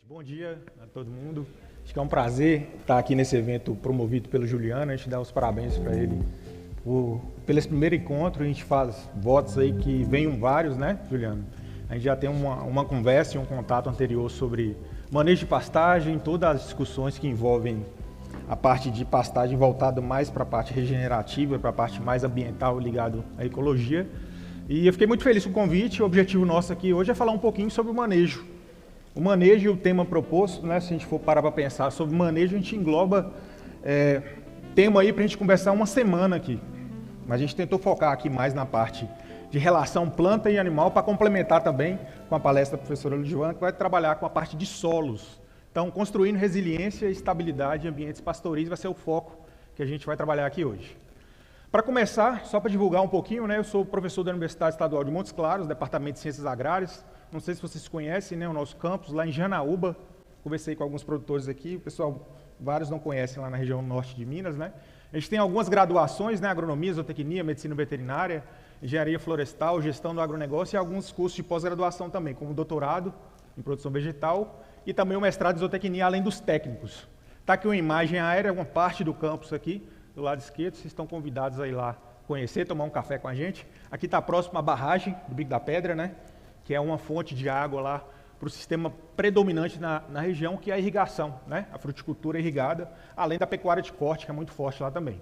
Bom dia a todo mundo. Acho que é um prazer estar aqui nesse evento promovido pelo Juliano. A gente dá os parabéns para ele pelo esse primeiro encontro. A gente faz votos aí que venham vários, né, Juliano? A gente já tem uma conversa e um contato anterior sobre manejo de pastagem, todas as discussões que envolvem a parte de pastagem voltada mais para a parte regenerativa, para a parte mais ambiental ligado à ecologia. E eu fiquei muito feliz com o convite. O objetivo nosso aqui hoje é falar um pouquinho sobre o manejo. O manejo e o tema proposto, né, se a gente for parar para pensar sobre manejo, a gente engloba tema aí para a gente conversar uma semana aqui. Mas a gente tentou focar aqui mais na parte de relação planta e animal para complementar também com a palestra da professora Ludiana, que vai trabalhar com a parte de solos. Então, construindo resiliência e estabilidade em ambientes pastoris vai ser o foco que a gente vai trabalhar aqui hoje. Para começar, só para divulgar um pouquinho, né, eu sou professor da Universidade Estadual de Montes Claros, Departamento de Ciências Agrárias. Não sei se vocês conhecem, né, o nosso campus lá em Janaúba. Conversei com alguns produtores aqui, o pessoal, vários não conhecem lá na região norte de Minas, né? A gente tem algumas graduações, né, agronomia, zootecnia, medicina veterinária, engenharia florestal, gestão do agronegócio e alguns cursos de pós-graduação também, como doutorado em produção vegetal e também o mestrado em zootecnia, além dos técnicos. Está aqui uma imagem aérea, uma parte do campus aqui, do lado esquerdo, vocês estão convidados a ir lá conhecer, tomar um café com a gente. Aqui está próximo à barragem do Bico da Pedra, né, que é uma fonte de água lá para o sistema predominante na região, que é a irrigação, né, a fruticultura irrigada, além da pecuária de corte, que é muito forte lá também.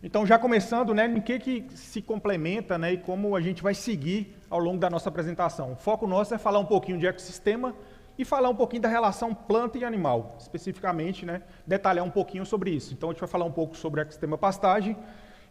Então, já começando, né, em que se complementa, né, e como a gente vai seguir ao longo da nossa apresentação. O foco nosso é falar um pouquinho de ecossistema e falar um pouquinho da relação planta e animal, especificamente, né, detalhar um pouquinho sobre isso. Então, a gente vai falar um pouco sobre o ecossistema pastagem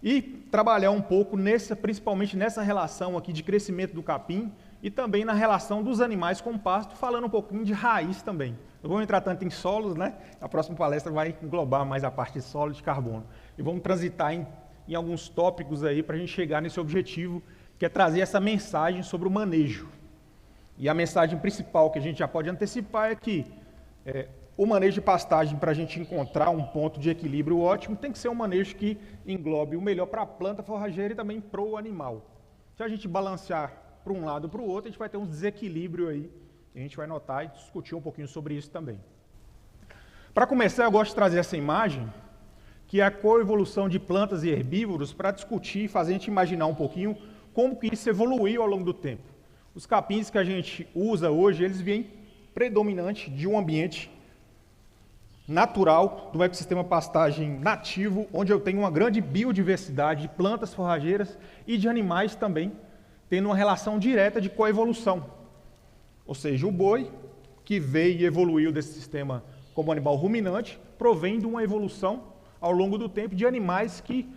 e trabalhar um pouco principalmente nessa relação aqui de crescimento do capim e também na relação dos animais com o pasto, falando um pouquinho de raiz também. Não vamos entrar tanto em solos, né? A próxima palestra vai englobar mais a parte de solo e de carbono. E vamos transitar em alguns tópicos aí para a gente chegar nesse objetivo, que é trazer essa mensagem sobre o manejo. E a mensagem principal que a gente já pode antecipar é que o manejo de pastagem, para a gente encontrar um ponto de equilíbrio ótimo, tem que ser um manejo que englobe o melhor para a planta forrageira e também para o animal. Se a gente balancear para um lado ou para o outro, a gente vai ter um desequilíbrio aí, que a gente vai notar e discutir um pouquinho sobre isso também. Para começar, eu gosto de trazer essa imagem, que é a coevolução de plantas e herbívoros, para discutir e fazer a gente imaginar um pouquinho como que isso evoluiu ao longo do tempo. Os capins que a gente usa hoje, eles vêm predominante de um ambiente natural, do ecossistema pastagem nativo, onde eu tenho uma grande biodiversidade de plantas forrageiras e de animais também, tendo uma relação direta de coevolução. Ou seja, o boi, que veio e evoluiu desse sistema como animal ruminante, provém de uma evolução ao longo do tempo de animais que,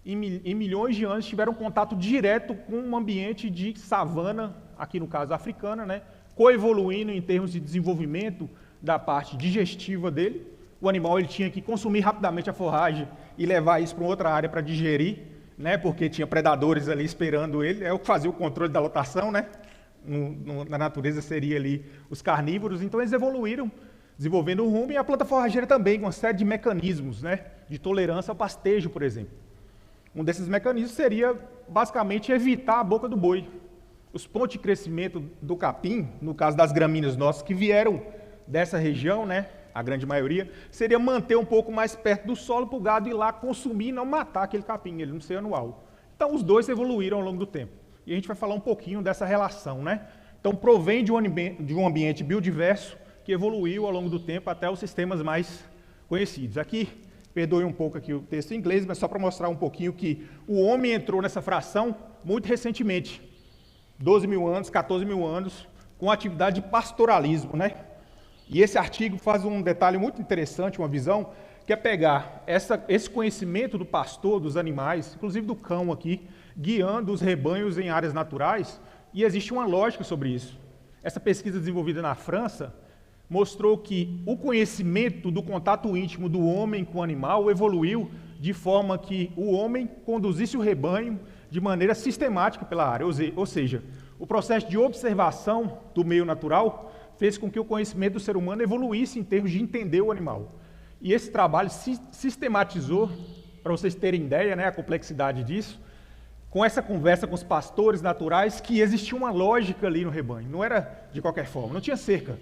em milhões de anos, tiveram contato direto com um ambiente de savana, aqui no caso africana, né, coevoluindo em termos de desenvolvimento da parte digestiva dele. O animal ele tinha que consumir rapidamente a forragem e levar isso para outra área para digerir, né, porque tinha predadores ali esperando ele, é o que fazia o controle da lotação, né? Na natureza seria ali os carnívoros. Então eles evoluíram, desenvolvendo o rumo, e a planta forrageira também, com uma série de mecanismos, né, de tolerância ao pastejo, por exemplo. Um desses mecanismos seria, basicamente, evitar a boca do boi. Os pontos de crescimento do capim, no caso das gramíneas nossas, que vieram dessa região, né, a grande maioria, seria manter um pouco mais perto do solo para o gado ir lá consumir e não matar aquele capim, ele não ser anual. Então, os dois evoluíram ao longo do tempo. E a gente vai falar um pouquinho dessa relação, né? Então, provém de um ambiente biodiverso que evoluiu ao longo do tempo até os sistemas mais conhecidos. Aqui, perdoe um pouco aqui o texto em inglês, mas só para mostrar um pouquinho que o homem entrou nessa fração muito recentemente, 12 mil anos, 14 mil anos, com a atividade de pastoralismo, né? E esse artigo faz um detalhe muito interessante, uma visão, que é pegar esse conhecimento do pastor, dos animais, inclusive do cão aqui, guiando os rebanhos em áreas naturais, e existe uma lógica sobre isso. Essa pesquisa desenvolvida na França mostrou que o conhecimento do contato íntimo do homem com o animal evoluiu de forma que o homem conduzisse o rebanho de maneira sistemática pela área, ou seja, o processo de observação do meio natural fez com que o conhecimento do ser humano evoluísse em termos de entender o animal. E esse trabalho sistematizou, para vocês terem ideia, né, a complexidade disso, com essa conversa com os pastores naturais, que existia uma lógica ali no rebanho, não era de qualquer forma, não tinha cerca.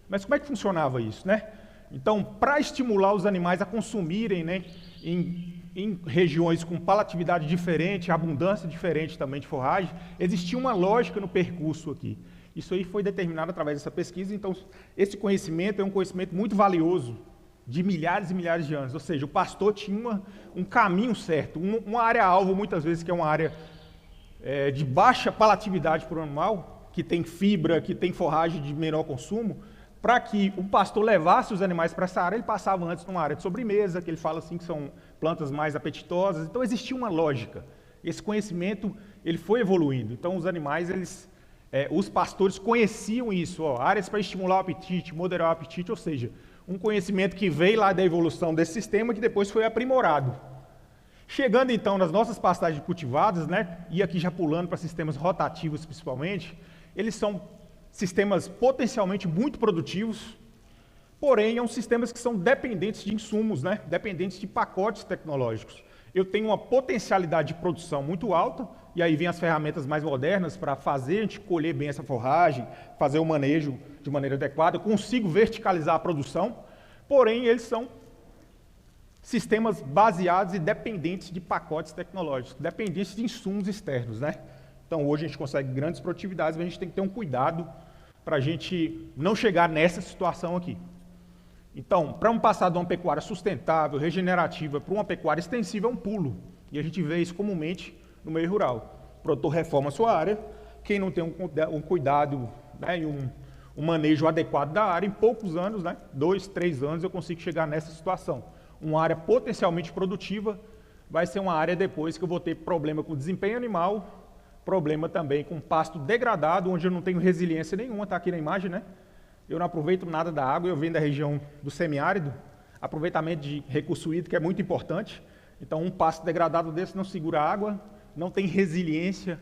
Mas como é que funcionava isso, né? Então, para estimular os animais a consumirem, né, em regiões com palatividade diferente, abundância diferente também de forragem, existia uma lógica no percurso aqui. Isso aí foi determinado através dessa pesquisa, então esse conhecimento é um conhecimento muito valioso, de milhares e milhares de anos. Ou seja, o pastor tinha um caminho certo, uma área-alvo, muitas vezes, que é uma área de baixa palatividade para o animal, que tem fibra, que tem forragem de menor consumo. Para que o pastor levasse os animais para essa área, ele passava antes numa área de sobremesa, que ele fala assim que são plantas mais apetitosas. Então existia uma lógica. Esse conhecimento ele foi evoluindo. Então os animais, os pastores conheciam isso, áreas para estimular o apetite, moderar o apetite, ou seja, um conhecimento que veio lá da evolução desse sistema que depois foi aprimorado. Chegando então nas nossas pastagens cultivadas, né, e aqui já pulando para sistemas rotativos principalmente, eles são sistemas potencialmente muito produtivos, porém são sistemas que são dependentes de insumos, né, dependentes de pacotes tecnológicos. Eu tenho uma potencialidade de produção muito alta, e aí vem as ferramentas mais modernas para fazer a gente colher bem essa forragem, fazer o manejo de maneira adequada. Eu consigo verticalizar a produção, porém eles são sistemas baseados e dependentes de pacotes tecnológicos, dependentes de insumos externos, né? Então hoje a gente consegue grandes produtividades, mas a gente tem que ter um cuidado para a gente não chegar nessa situação aqui. Então, para passar de uma pecuária sustentável, regenerativa, para uma pecuária extensiva é um pulo. E a gente vê isso comumente no meio rural. O produtor reforma a sua área, quem não tem um cuidado, né, e um manejo adequado da área, em poucos anos, né, 2, 3 anos, eu consigo chegar nessa situação. Uma área potencialmente produtiva vai ser uma área depois que eu vou ter problema com desempenho animal, problema também com pasto degradado, onde eu não tenho resiliência nenhuma, está aqui na imagem, né? Eu não aproveito nada da água, eu venho da região do semiárido, aproveitamento de recurso hídrico é muito importante. Então, um pasto degradado desse não segura água, não tem resiliência,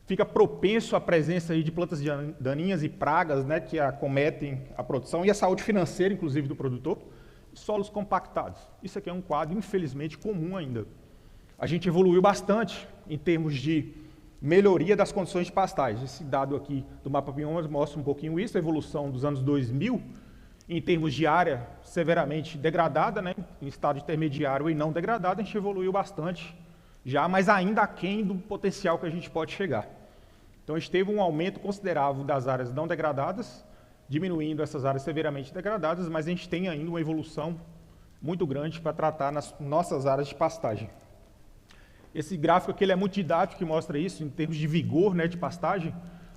fica propenso à presença aí de plantas daninhas e pragas, né, que acometem a produção e a saúde financeira, inclusive, do produtor. Solos compactados. Isso aqui é um quadro, infelizmente, comum ainda. A gente evoluiu bastante em termos de melhoria das condições de pastagem. Esse dado aqui do mapa biomas mostra um pouquinho isso, a evolução dos anos 2000, em termos de área severamente degradada, né, em estado intermediário e não degradada, a gente evoluiu bastante já, mas ainda aquém do potencial que a gente pode chegar. Então, a gente teve um aumento considerável das áreas não degradadas, diminuindo essas áreas severamente degradadas, mas a gente tem ainda uma evolução muito grande para tratar nas nossas áreas de pastagem. Esse gráfico aqui ele é muito didático, que mostra isso, em termos de vigor, né, de pastagem,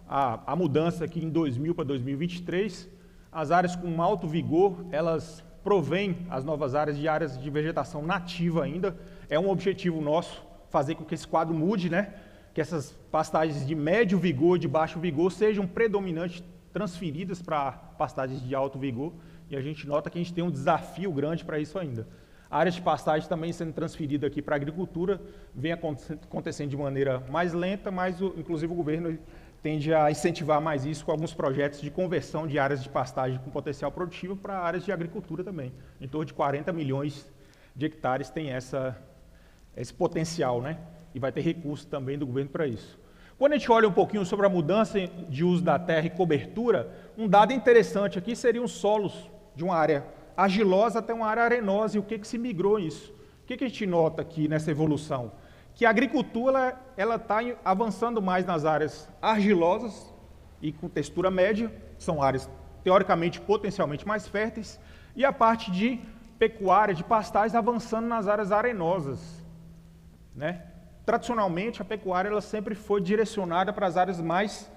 a mudança aqui em 2000 para 2023, as áreas com alto vigor, elas provêm as novas áreas de vegetação nativa ainda, é um objetivo nosso, fazer com que esse quadro mude, né, que essas pastagens de médio vigor, de baixo vigor, sejam predominantes transferidas para pastagens de alto vigor, e a gente nota que a gente tem um desafio grande para isso ainda. A área de pastagem também sendo transferida aqui para a agricultura, vem acontecendo de maneira mais lenta, mas inclusive o governo tende a incentivar mais isso com alguns projetos de conversão de áreas de pastagem com potencial produtivo para áreas de agricultura também. Em torno de 40 milhões de hectares tem esse potencial, né? E vai ter recurso também do governo para isso. Quando a gente olha um pouquinho sobre a mudança de uso da terra e cobertura, um dado interessante aqui seriam os solos de uma área argilosa até uma área arenosa, e o que se migrou isso? O que a gente nota aqui nessa evolução? Que a agricultura ela está avançando mais nas áreas argilosas e com textura média, são áreas teoricamente potencialmente mais férteis, e a parte de pecuária, de pastagens, avançando nas áreas arenosas, né? Tradicionalmente, a pecuária ela sempre foi direcionada para as áreas mais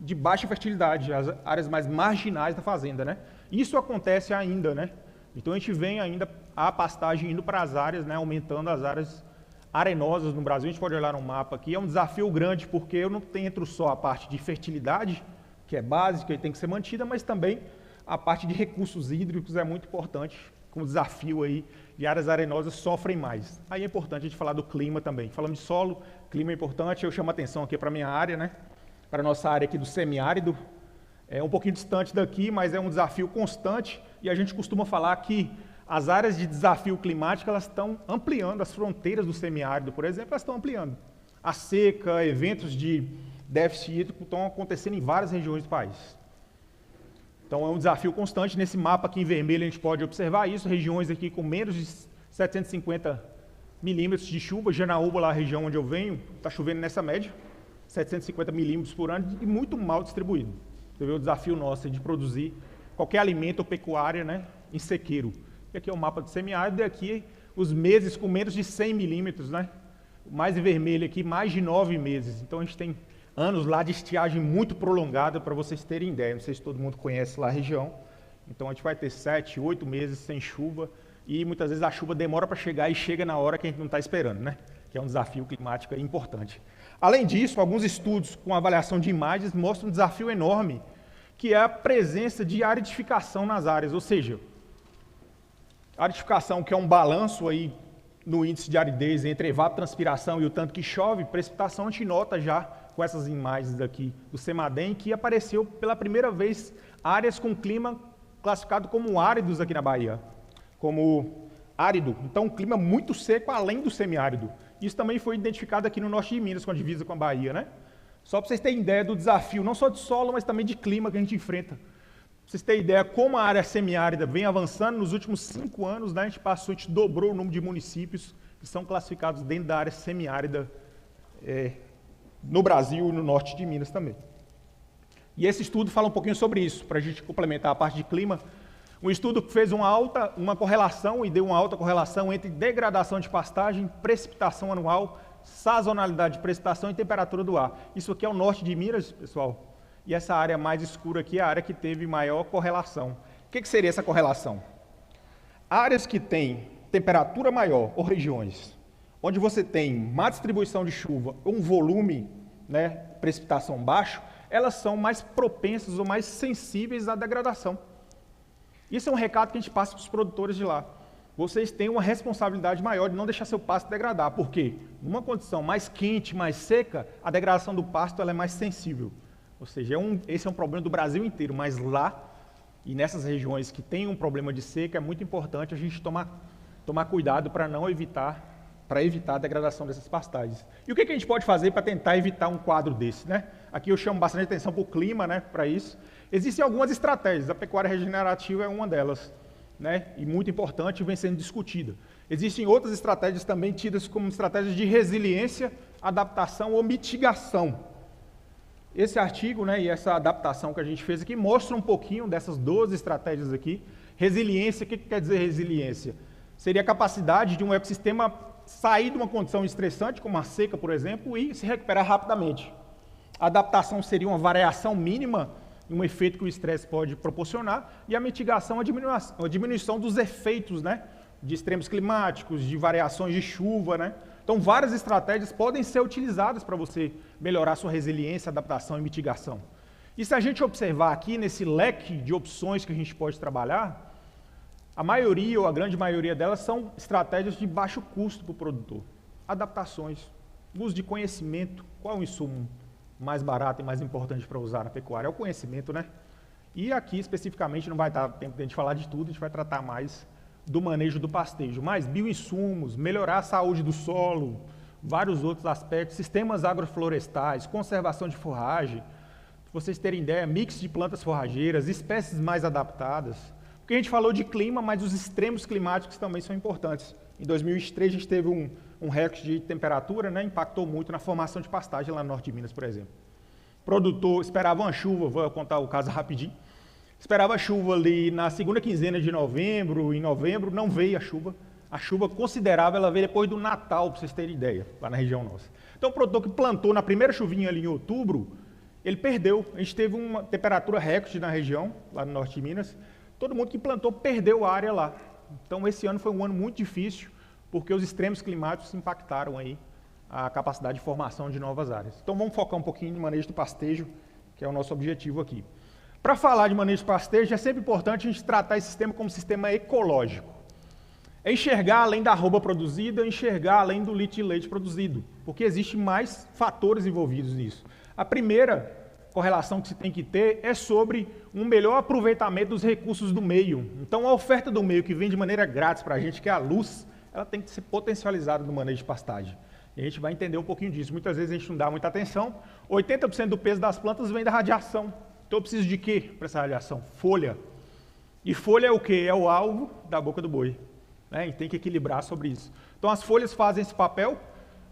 de baixa fertilidade, as áreas mais marginais da fazenda, né? Isso acontece ainda, né? Então a gente vem ainda a pastagem indo para as áreas, né, aumentando as áreas arenosas no Brasil. A gente pode olhar no mapa aqui, é um desafio grande, porque eu não entro só a parte de fertilidade, que é básica e tem que ser mantida, mas também a parte de recursos hídricos é muito importante, com o desafio aí, e áreas arenosas sofrem mais. Aí é importante a gente falar do clima também. Falando de solo, clima é importante, eu chamo a atenção aqui para a minha área, né? Para a nossa área aqui do semiárido, é um pouquinho distante daqui, mas é um desafio constante, e a gente costuma falar que as áreas de desafio climático, elas estão ampliando, as fronteiras do semiárido, por exemplo, elas estão ampliando. A seca, eventos de déficit hídrico estão acontecendo em várias regiões do país. Então é um desafio constante. Nesse mapa aqui em vermelho a gente pode observar isso, regiões aqui com menos de 750 milímetros de chuva. Janaúba, lá a região onde eu venho, está chovendo nessa média, 750 milímetros por ano e muito mal distribuído. Você vê o desafio nosso de produzir qualquer alimento ou pecuária, né, em sequeiro. E aqui é o mapa do semiárido e aqui os meses com menos de 100 milímetros, né? Mais em vermelho aqui, mais de 9 meses. Então a gente tem anos lá de estiagem muito prolongada, para vocês terem ideia. Não sei se todo mundo conhece lá a região. Então a gente vai ter 7, 8 meses sem chuva e muitas vezes a chuva demora para chegar e chega na hora que a gente não está esperando, né? Que é um desafio climático importante. Além disso, alguns estudos com avaliação de imagens mostram um desafio enorme, que é a presença de aridificação nas áreas, ou seja, aridificação, que é um balanço aí no índice de aridez entre evapotranspiração e o tanto que chove, precipitação a gente nota já com essas imagens daqui do CEMADEM, que apareceu pela primeira vez áreas com clima classificado como áridos aqui na Bahia, como árido, então um clima muito seco além do semiárido. Isso também foi identificado aqui no norte de Minas, com a divisa com a Bahia, né? Só para vocês terem ideia do desafio, não só de solo, mas também de clima que a gente enfrenta. Pra vocês terem ideia como a área semiárida vem avançando, nos últimos 5 anos, né, a gente dobrou o número de municípios que são classificados dentro da área semiárida no Brasil e no norte de Minas também. E esse estudo fala um pouquinho sobre isso, para a gente complementar a parte de clima. Um estudo que fez uma correlação e deu uma alta correlação entre degradação de pastagem, precipitação anual, sazonalidade de precipitação e temperatura do ar. Isso aqui é o norte de Minas, pessoal. E essa área mais escura aqui é a área que teve maior correlação. O que seria essa correlação? Áreas que têm temperatura maior, ou regiões, onde você tem má distribuição de chuva, um volume, né, precipitação baixo, elas são mais propensas ou mais sensíveis à degradação. Isso é um recado que a gente passa para os produtores de lá. Vocês têm uma responsabilidade maior de não deixar seu pasto degradar. Por quê? Numa condição mais quente, mais seca, a degradação do pasto ela é mais sensível. Ou seja, esse é um problema do Brasil inteiro, mas lá e nessas regiões que tem um problema de seca, é muito importante a gente tomar cuidado para evitar a degradação dessas pastagens. E o que a gente pode fazer para tentar evitar um quadro desse, né? Aqui eu chamo bastante atenção para o clima, né, para isso. Existem algumas estratégias, a pecuária regenerativa é uma delas, né, e muito importante e vem sendo discutida. Existem outras estratégias também tidas como estratégias de resiliência, adaptação ou mitigação. Esse artigo, né, e essa adaptação que a gente fez aqui mostra um pouquinho dessas 12 estratégias aqui. Resiliência, o que quer dizer resiliência? Seria a capacidade de um ecossistema sair de uma condição estressante, como a seca, por exemplo, e se recuperar rapidamente. A adaptação seria uma variação mínima, um efeito que o estresse pode proporcionar, e a mitigação, a diminuição dos efeitos, né, de extremos climáticos, de variações de chuva, né? Então, várias estratégias podem ser utilizadas para você melhorar sua resiliência, adaptação e mitigação. E se a gente observar aqui nesse leque de opções que a gente pode trabalhar, a maioria ou a grande maioria delas são estratégias de baixo custo para o produtor. Adaptações, uso de conhecimento, qual é o insumo mais barato e mais importante para usar na pecuária? É o conhecimento, né? E aqui, especificamente, não vai dar tempo de a gente falar de tudo, a gente vai tratar mais do manejo do pastejo, mas bioinsumos, melhorar a saúde do solo, vários outros aspectos, sistemas agroflorestais, conservação de forragem, para vocês terem ideia, mix de plantas forrageiras, espécies mais adaptadas. Porque a gente falou de clima, mas os extremos climáticos também são importantes. Em 2003 a gente teve um recorde de temperatura, né, impactou muito na formação de pastagem lá no norte de Minas, por exemplo. O produtor esperava uma chuva, vou contar o caso rapidinho. Esperava chuva ali na segunda quinzena de novembro, em novembro não veio a chuva considerável, ela veio depois do Natal, para vocês terem ideia, lá na região nossa. Então o produtor que plantou na primeira chuvinha ali em outubro, ele perdeu, a gente teve uma temperatura recorde na região, lá no norte de Minas, todo mundo que plantou perdeu a área lá. Então esse ano foi um ano muito difícil, porque os extremos climáticos impactaram aí a capacidade de formação de novas áreas. Então vamos focar um pouquinho no manejo do pastejo, que é o nosso objetivo aqui. Para falar de manejo de pastejo, é sempre importante a gente tratar esse sistema como sistema ecológico. É enxergar além da arroba produzida, enxergar além do litro de leite produzido, porque existem mais fatores envolvidos nisso. A primeira correlação que se tem que ter é sobre um melhor aproveitamento dos recursos do meio. Então, a oferta do meio que vem de maneira grátis para a gente, que é a luz, ela tem que ser potencializada no manejo de pastagem. E a gente vai entender um pouquinho disso. Muitas vezes a gente não dá muita atenção. 80% do peso das plantas vem da radiação. Então eu preciso de quê para essa radiação? Folha. E folha é o quê? É o alvo da boca do boi. Né? E tem que equilibrar sobre isso. Então as folhas fazem esse papel,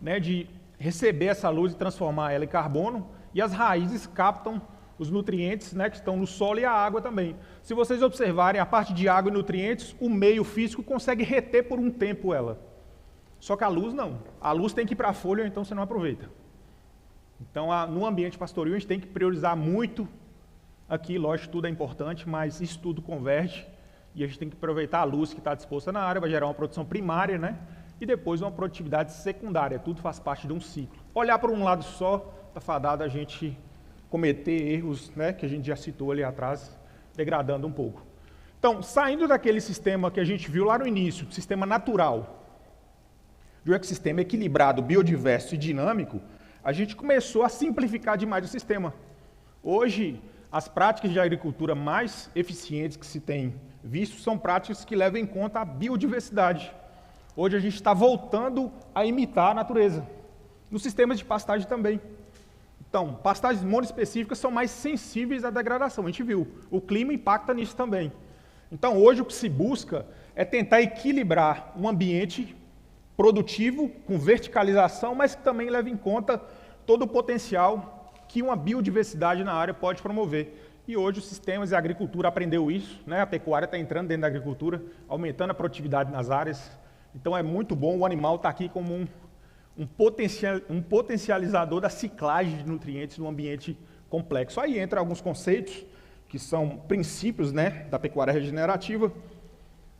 né, de receber essa luz e transformar ela em carbono, e as raízes captam os nutrientes, né, que estão no solo, e a água também. Se vocês observarem a parte de água e nutrientes, o meio físico consegue reter por um tempo ela. Só que a luz não. A luz tem que ir para a folha, então você não aproveita. Então, no ambiente pastoril, a gente tem que priorizar muito aqui, lógico, tudo é importante, mas isso tudo converge, e a gente tem que aproveitar a luz que está disposta na área, vai gerar uma produção primária, né? E depois uma produtividade secundária, tudo faz parte de um ciclo. Olhar para um lado só, está fadado a gente cometer erros, né, que a gente já citou ali atrás, degradando um pouco. Então, saindo daquele sistema que a gente viu lá no início, sistema natural, de um ecossistema equilibrado, biodiverso e dinâmico, a gente começou a simplificar demais o sistema. Hoje, as práticas de agricultura mais eficientes que se tem visto são práticas que levam em conta a biodiversidade. Hoje a gente está voltando a imitar a natureza, nos sistemas de pastagem também. Então, pastagens monoespecíficas são mais sensíveis à degradação, a gente viu. O clima impacta nisso também. Então, hoje o que se busca é tentar equilibrar um ambiente produtivo, com verticalização, mas que também leva em conta todo o potencial que uma biodiversidade na área pode promover. E hoje os sistemas e a agricultura aprendeu isso, né? A pecuária está entrando dentro da agricultura, aumentando a produtividade nas áreas. Então é muito bom, o animal está aqui como um potencializador da ciclagem de nutrientes no ambiente complexo. Aí entra alguns conceitos, que são princípios, né, da pecuária regenerativa: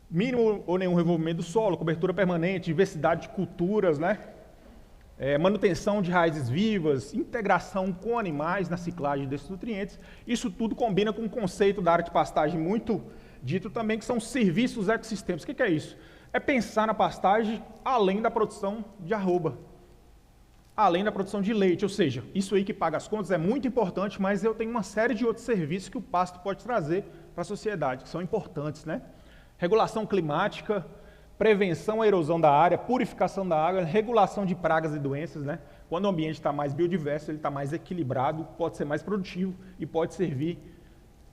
mínimo ou nenhum revolvimento do solo, cobertura permanente, diversidade de culturas, né, manutenção de raízes vivas, integração com animais na ciclagem desses nutrientes. Isso tudo combina com um conceito da área de pastagem muito dito também, que são serviços ecossistemas. O que é isso? É pensar na pastagem além da produção de arroba, além da produção de leite, ou seja, isso aí que paga as contas é muito importante, mas eu tenho uma série de outros serviços que o pasto pode trazer para a sociedade, que são importantes, né? Regulação climática, prevenção à erosão da área, purificação da água, regulação de pragas e doenças, né? Quando o ambiente está mais biodiverso, ele está mais equilibrado, pode ser mais produtivo e pode servir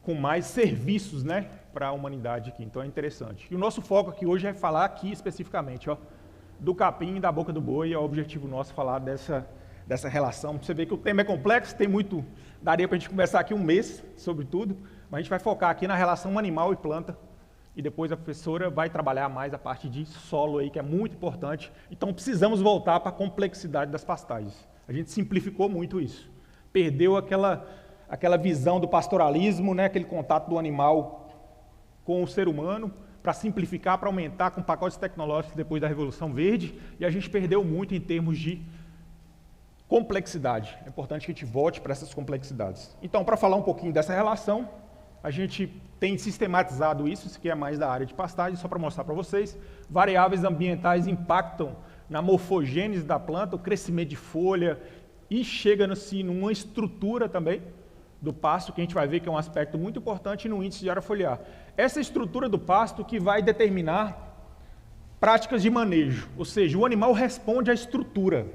com mais serviços, né, para a humanidade aqui. Então é interessante. E o nosso foco aqui hoje é falar aqui especificamente, ó, do capim e da boca do boi. É o objetivo nosso falar dessa relação. Você vê que o tema é complexo, tem muito, daria para a gente conversar aqui um mês sobre tudo, mas a gente vai focar aqui na relação animal e planta, e depois a professora vai trabalhar mais a parte de solo aí, que é muito importante. Então precisamos voltar para a complexidade das pastagens. A gente simplificou muito isso. Perdeu aquela visão do pastoralismo, né, aquele contato do animal com o ser humano, para simplificar, para aumentar com pacotes tecnológicos depois da Revolução Verde, e a gente perdeu muito em termos de complexidade. É importante que a gente volte para essas complexidades. Então, para falar um pouquinho dessa relação, a gente tem sistematizado isso que é mais da área de pastagem, só para mostrar para vocês. Variáveis ambientais impactam na morfogênese da planta, o crescimento de folha, e chega-se numa estrutura também do pasto, que a gente vai ver que é um aspecto muito importante no índice de área foliar. Essa estrutura do pasto que vai determinar práticas de manejo, ou seja, o animal responde à estrutura.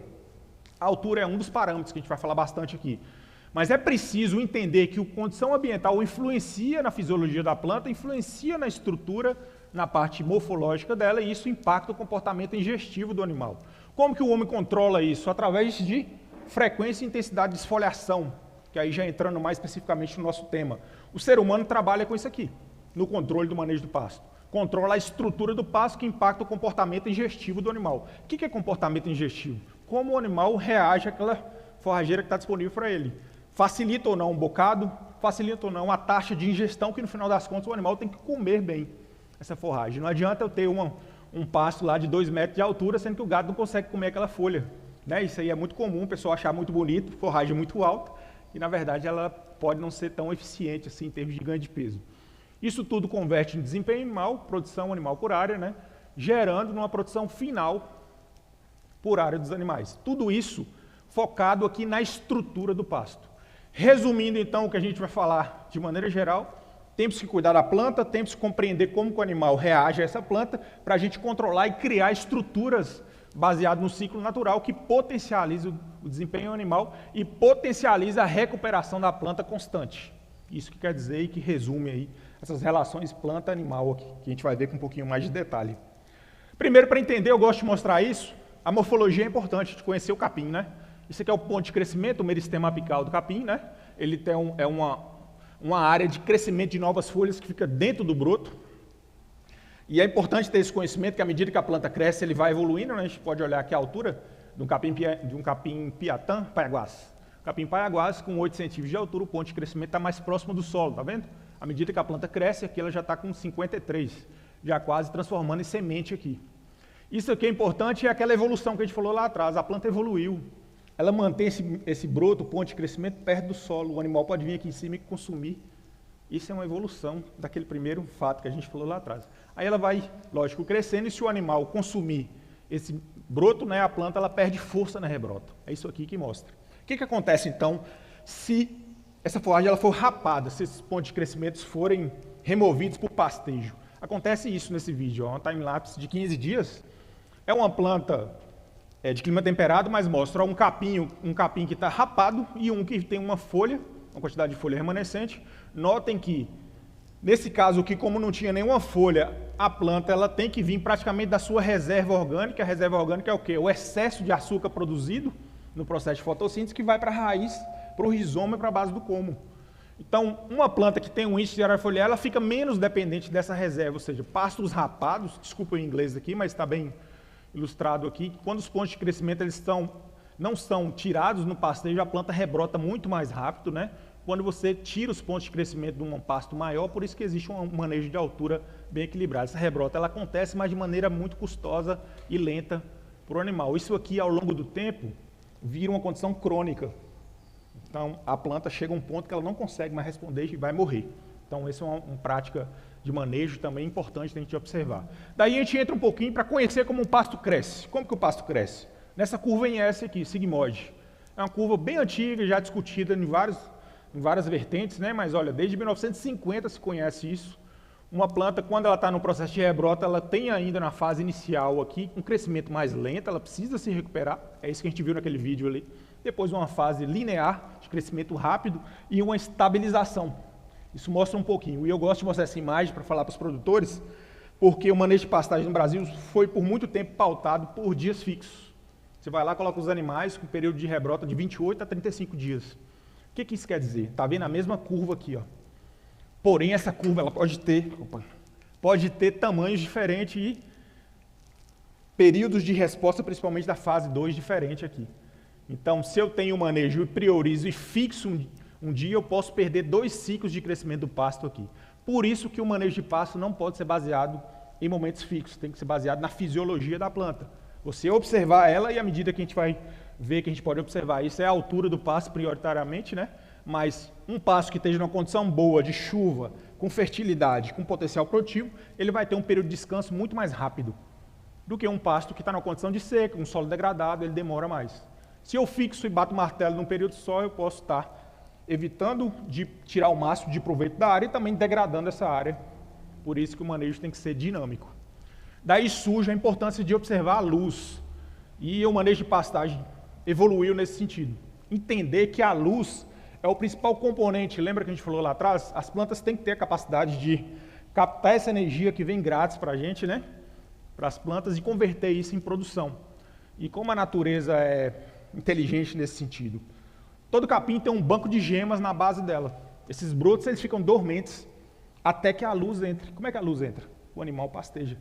A altura é um dos parâmetros que a gente vai falar bastante aqui. Mas é preciso entender que a condição ambiental influencia na fisiologia da planta, influencia na estrutura, na parte morfológica dela, e isso impacta o comportamento ingestivo do animal. Como que o homem controla isso? Através de frequência e intensidade de esfoliação, que aí já entrando mais especificamente no nosso tema. O ser humano trabalha com isso aqui, no controle do manejo do pasto. Controla a estrutura do pasto, que impacta o comportamento ingestivo do animal. O que é comportamento ingestivo? Como o animal reage àquela forrageira que está disponível para ele. Facilita ou não um bocado, facilita ou não a taxa de ingestão, que no final das contas o animal tem que comer bem essa forragem. Não adianta eu ter um pasto lá de 2 metros de altura, sendo que o gado não consegue comer aquela folha. Né? Isso aí é muito comum, o pessoal achar muito bonito, forragem muito alta, e na verdade ela pode não ser tão eficiente assim em termos de ganho de peso. Isso tudo converte em desempenho animal, produção animal por área, né? Gerando numa produção final por área dos animais. Tudo isso focado aqui na estrutura do pasto. Resumindo então o que a gente vai falar de maneira geral, temos que cuidar da planta, temos que compreender como que o animal reage a essa planta, para a gente controlar e criar estruturas baseadas no ciclo natural que potencializa o desempenho animal e potencializa a recuperação da planta constante. Isso que quer dizer e que resume aí essas relações planta-animal aqui, que a gente vai ver com um pouquinho mais de detalhe. Primeiro, para entender, eu gosto de mostrar isso, a morfologia é importante, de conhecer o capim, né? Isso aqui é o ponto de crescimento, o meristema apical do capim, né? Ele tem uma área de crescimento de novas folhas que fica dentro do broto. E é importante ter esse conhecimento que à medida que a planta cresce, ele vai evoluindo, né? A gente pode olhar aqui a altura de um capim piatã, paiaguás. Capim paiaguás com 8 centímetros de altura, o ponto de crescimento está mais próximo do solo, tá vendo? À medida que a planta cresce, aqui ela já está com 53, já quase transformando em semente aqui. Isso aqui é importante, é aquela evolução que a gente falou lá atrás, a planta evoluiu. Ela mantém esse broto, ponto de crescimento, perto do solo. O animal pode vir aqui em cima e consumir. Isso é uma evolução daquele primeiro fato que a gente falou lá atrás. Aí ela vai, lógico, crescendo, e se o animal consumir esse broto, né, a planta ela perde força na rebrota. É isso aqui que mostra. O que acontece, então, se essa forragem ela for rapada, se esses pontos de crescimento forem removidos por pastejo? Acontece isso nesse vídeo, ó, uma time-lapse de 15 dias. É uma planta de clima temperado, mas mostra um capim que está rapado e um que tem uma folha, uma quantidade de folha remanescente. Notem que, nesse caso aqui, como não tinha nenhuma folha, a planta ela tem que vir praticamente da sua reserva orgânica. A reserva orgânica é o quê? O excesso de açúcar produzido no processo de fotossíntese que vai para a raiz, para o rizoma e para a base do colmo. Então, uma planta que tem um índice de área foliar, ela fica menos dependente dessa reserva, ou seja, pastos rapados, desculpa o inglês aqui, mas está bem ilustrado aqui, quando os pontos de crescimento não são tirados no pastejo, a planta rebrota muito mais rápido, né? Quando você tira os pontos de crescimento de um pasto maior, por isso que existe um manejo de altura bem equilibrado. Essa rebrota ela acontece, mas de maneira muito custosa e lenta para o animal. Isso aqui, ao longo do tempo, vira uma condição crônica. Então, a planta chega a um ponto que ela não consegue mais responder e vai morrer. Então, essa é uma prática de manejo também importante da gente observar. Daí a gente entra um pouquinho para conhecer como um pasto cresce. Como que o pasto cresce? Nessa curva em S aqui, sigmoide. É uma curva bem antiga, já discutida em várias vertentes, né? Mas olha, desde 1950 se conhece isso. Uma planta, quando ela está no processo de rebrota, ela tem ainda na fase inicial aqui um crescimento mais lento, ela precisa se recuperar. É isso que a gente viu naquele vídeo ali. Depois uma fase linear, de crescimento rápido, e uma estabilização. Isso mostra um pouquinho. E eu gosto de mostrar essa imagem para falar para os produtores, porque o manejo de pastagem no Brasil foi por muito tempo pautado por dias fixos. Você vai lá, coloca os animais com período de rebrota de 28 a 35 dias. O que isso quer dizer? Está vendo a mesma curva aqui, ó. Porém, essa curva ela pode ter tamanhos diferentes e períodos de resposta, principalmente da fase 2, diferente aqui. Então, se eu tenho um manejo e priorizo e fixo um dia, eu posso perder 2 ciclos de crescimento do pasto aqui. Por isso que o manejo de pasto não pode ser baseado em momentos fixos, tem que ser baseado na fisiologia da planta. Você observar ela e à medida que a gente vai ver que a gente pode observar, isso é a altura do pasto prioritariamente, né? Mas um pasto que esteja numa condição boa de chuva, com fertilidade, com potencial produtivo, ele vai ter um período de descanso muito mais rápido do que um pasto que está numa condição de seca, um solo degradado, ele demora mais. Se eu fixo e bato o martelo num período só, eu posso estar evitando de tirar o máximo de proveito da área e também degradando essa área. Por isso que o manejo tem que ser dinâmico. Daí surge a importância de observar a luz. E o manejo de pastagem evoluiu nesse sentido. Entender que a luz é o principal componente. Lembra que a gente falou lá atrás? As plantas têm que ter a capacidade de captar essa energia que vem grátis para a gente, né? Para as plantas e converter isso em produção. E como a natureza é inteligente nesse sentido. Todo capim tem um banco de gemas na base dela. Esses brotos eles ficam dormentes até que a luz entre. Como é que a luz entra? O animal pasteja.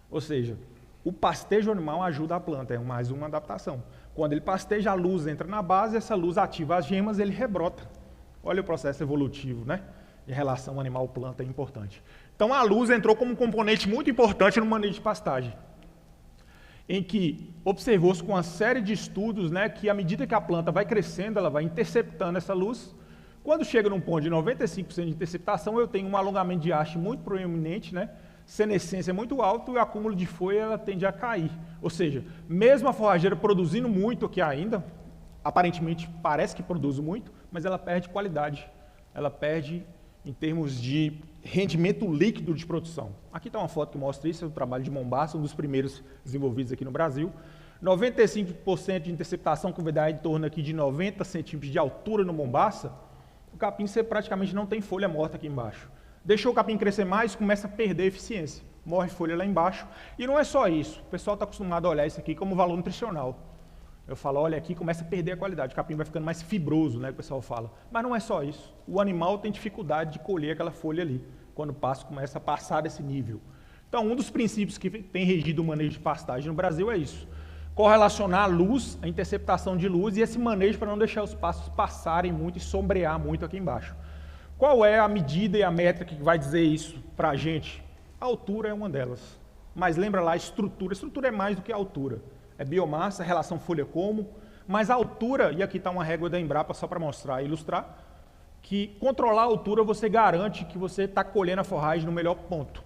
Ou seja, o pastejo animal ajuda a planta, é mais uma adaptação. Quando ele pasteja, a luz entra na base, essa luz ativa as gemas, ele rebrota. Olha o processo evolutivo, né? De relação animal-planta é importante. Então a luz entrou como um componente muito importante no manejo de pastagem, em que observou-se com uma série de estudos, né, que à medida que a planta vai crescendo, ela vai interceptando essa luz. Quando chega num ponto de 95% de interceptação, eu tenho um alongamento de haste muito proeminente, né, senescência muito alto e o acúmulo de folha ela tende a cair. Ou seja, mesmo a forrageira produzindo muito aqui ainda, aparentemente parece que produz muito, mas ela perde qualidade, ela perde em termos de rendimento líquido de produção. Aqui está uma foto que mostra isso, é o trabalho de Mombaça, um dos primeiros desenvolvidos aqui no Brasil. 95% de interceptação, que vai dar em torno aqui de 90 centímetros de altura no Mombaça, o capim você praticamente não tem folha morta aqui embaixo. Deixou o capim crescer mais, começa a perder eficiência. Morre folha lá embaixo. E não é só isso. O pessoal está acostumado a olhar isso aqui como valor nutricional. Eu falo, olha aqui, começa a perder a qualidade. O capim vai ficando mais fibroso, né, que o pessoal fala. Mas não é só isso. O animal tem dificuldade de colher aquela folha ali, quando o pasto começa a passar desse nível. Então, um dos princípios que tem regido o manejo de pastagem no Brasil é isso. Correlacionar a luz, a interceptação de luz e esse manejo para não deixar os pastos passarem muito e sombrear muito aqui embaixo. Qual é a medida e a métrica que vai dizer isso para a gente? A altura é uma delas. Mas lembra lá, a estrutura. A estrutura é mais do que a altura. É biomassa, relação folha-como, mas a altura, e aqui está uma régua da Embrapa só para mostrar e ilustrar, que controlar a altura você garante que você está colhendo a forragem no melhor ponto.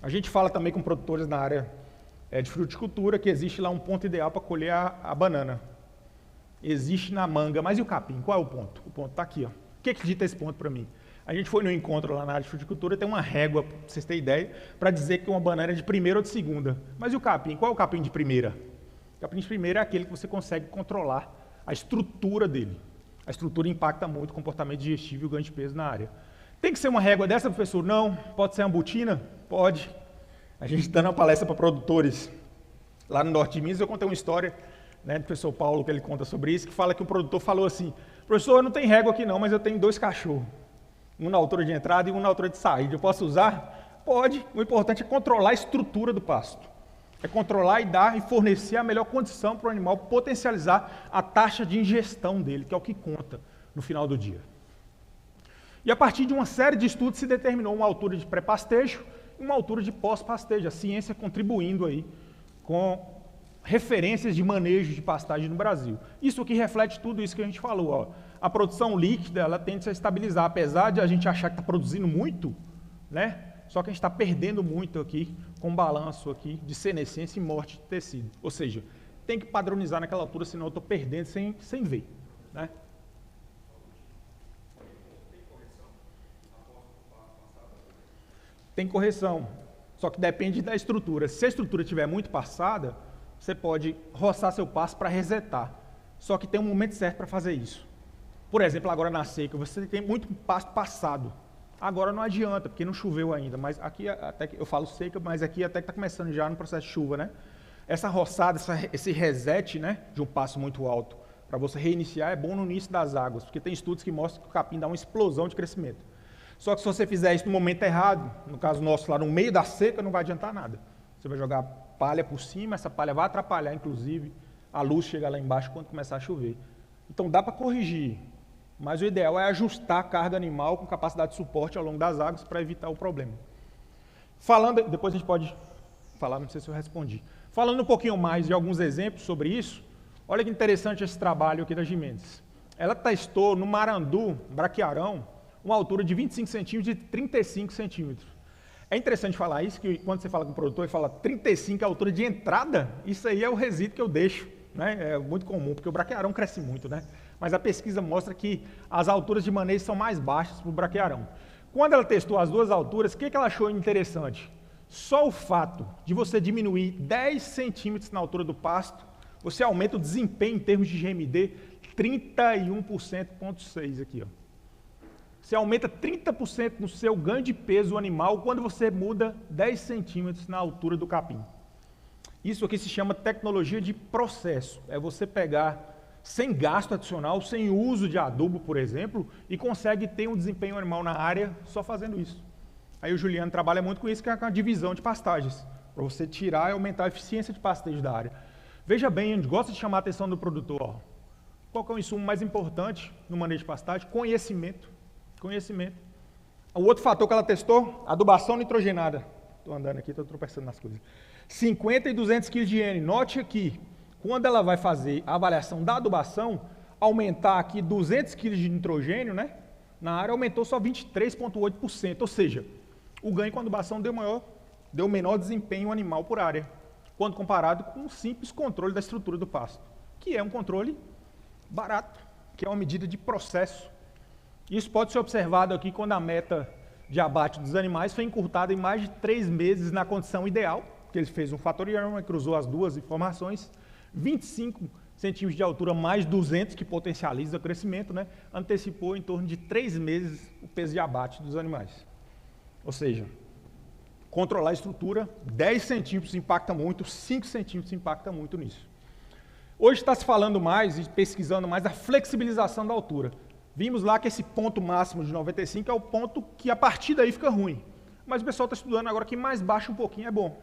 A gente fala também com produtores na área de fruticultura que existe lá um ponto ideal para colher a banana. Existe na manga, mas e o capim? Qual é o ponto? O ponto está aqui. Ó. O que dita esse ponto para mim? A gente foi no encontro lá na área de fruticultura, tem uma régua, para vocês terem ideia, para dizer que uma banana é de primeira ou de segunda. Mas e o capim? Qual é o capim de primeira? O capim de primeira é aquele que você consegue controlar a estrutura dele. A estrutura impacta muito o comportamento digestivo e o ganho de peso na área. Tem que ser uma régua dessa, professor? Não. Pode ser uma botina? Pode. A gente dando uma palestra para produtores lá no Norte de Minas, eu contei uma história, né, do professor Paulo, que ele conta sobre isso, que fala que o produtor falou assim, professor, não tem régua aqui não, mas eu tenho 2 cachorros. Um na altura de entrada e um na altura de saída. Eu posso usar? Pode. O importante é controlar a estrutura do pasto. É controlar e dar e fornecer a melhor condição para o animal potencializar a taxa de ingestão dele, que é o que conta no final do dia. E a partir de uma série de estudos se determinou uma altura de pré-pastejo e uma altura de pós-pastejo. A ciência contribuindo aí com referências de manejo de pastagem no Brasil. Isso aqui reflete tudo isso que a gente falou. Ó. A produção líquida ela tende a estabilizar, apesar de a gente achar que está produzindo muito, né? Só que a gente está perdendo muito aqui com balanço aqui de senescência e morte de tecido. Ou seja, tem que padronizar naquela altura, senão eu estou perdendo sem ver. Né? Tem correção, só que depende da estrutura. Se a estrutura estiver muito passada, você pode roçar seu pasto para resetar. Só que tem um momento certo para fazer isso. Por exemplo, agora na seca, você tem muito pasto passado. Agora não adianta, porque não choveu ainda, mas aqui até que eu falo seca, mas aqui até que está começando já no processo de chuva, né? Essa roçada, esse reset, né, de um passo muito alto, para você reiniciar, é bom no início das águas, porque tem estudos que mostram que o capim dá uma explosão de crescimento. Só que se você fizer isso no momento errado, no caso nosso lá no meio da seca, não vai adiantar nada. Você vai jogar palha por cima, essa palha vai atrapalhar, inclusive, a luz chegar lá embaixo quando começar a chover. Então dá para corrigir. Mas o ideal é ajustar a carga animal com capacidade de suporte ao longo das águas para evitar o problema. Falando, depois a gente pode falar, não sei se eu respondi. Falando um pouquinho mais de alguns exemplos sobre isso, olha que interessante esse trabalho aqui da Gimenez. Ela testou no Marandu, Braquiarão, uma altura de 25 centímetros e 35 centímetros. É interessante falar isso, que quando você fala com o produtor e fala 35 é a altura de entrada, isso aí é o resíduo que eu deixo. Né? É muito comum, porque o braquiarão cresce muito, né? Mas a pesquisa mostra que as alturas de manejo são mais baixas para o braquiarão. Quando ela testou as duas alturas, o que ela achou interessante? Só o fato de você diminuir 10 centímetros na altura do pasto, você aumenta o desempenho em termos de GMD 31,6% aqui. Ó. Você aumenta 30% no seu ganho de peso animal quando você muda 10 centímetros na altura do capim. Isso aqui se chama tecnologia de processo. É você pegar sem gasto adicional, sem uso de adubo, por exemplo, e consegue ter um desempenho animal na área só fazendo isso. Aí o Juliano trabalha muito com isso, que é a divisão de pastagens, para você tirar e aumentar a eficiência de pastejo da área. Veja bem, a gente gosta de chamar a atenção do produtor. Ó. Qual que é o insumo mais importante no manejo de pastagem? Conhecimento. Conhecimento. O outro fator que ela testou, adubação nitrogenada. Estou andando aqui, estou tropeçando nas coisas. 50 e 200 kg de N. Note aqui, quando ela vai fazer a avaliação da adubação, aumentar aqui 200 kg de nitrogênio, né? Na área aumentou só 23,8%, ou seja, o ganho com a adubação deu menor desempenho animal por área, quando comparado com um simples controle da estrutura do pasto, que é um controle barato, que é uma medida de processo. Isso pode ser observado aqui quando a meta de abate dos animais foi encurtada em mais de 3 meses na condição ideal, que ele fez um fatorial e cruzou as duas informações, 25 centímetros de altura mais 200, que potencializa o crescimento, né? Antecipou em torno de 3 meses o peso de abate dos animais. Ou seja, controlar a estrutura, 10 centímetros impacta muito, 5 centímetros impacta muito nisso. Hoje está se falando mais e pesquisando mais a flexibilização da altura. Vimos lá que esse ponto máximo de 95 é o ponto que a partir daí fica ruim. Mas o pessoal está estudando agora que mais baixo um pouquinho é bom.